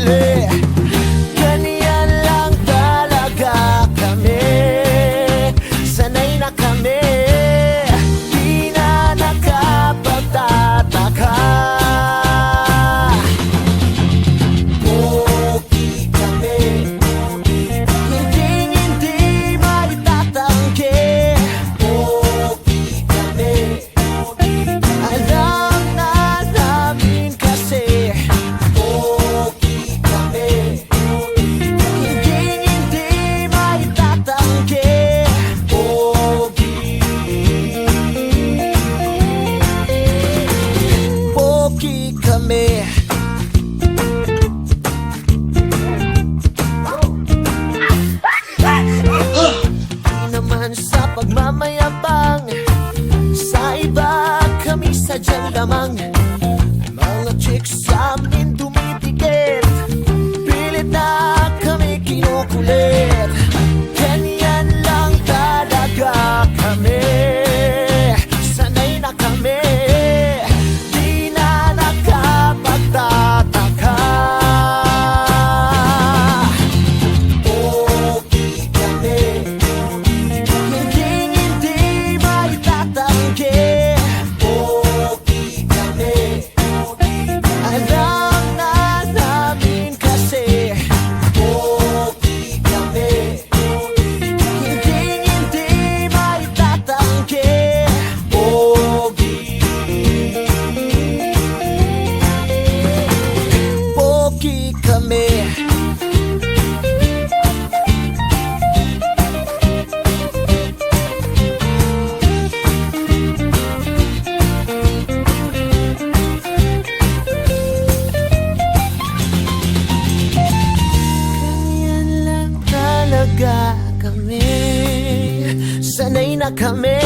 kinukulit. Ganyan lang talaga kami, sanay na kami, di na nakapagtataka. Pogi kami, hindi maitatanggi. Pogi kami, alam na namin kasi. Pogi kami, hindi maitatanggi. Pogi, pogi kami. Di naman sa pagmamayabang, sa iba kami sadyang lamang. Mga chicks sa amin dumidikit, pilit na kami kinukulit. Ganyan lang talaga kami, sanay na kami, di na nakapagtataka. Pogi kami, hindi maitatanggi. Pogi kami, alam na namin kasi. Pogi kami, hindi maitatanggi. Pogi, pogi kami. Ganyan lang talaga kami, sanay na kami,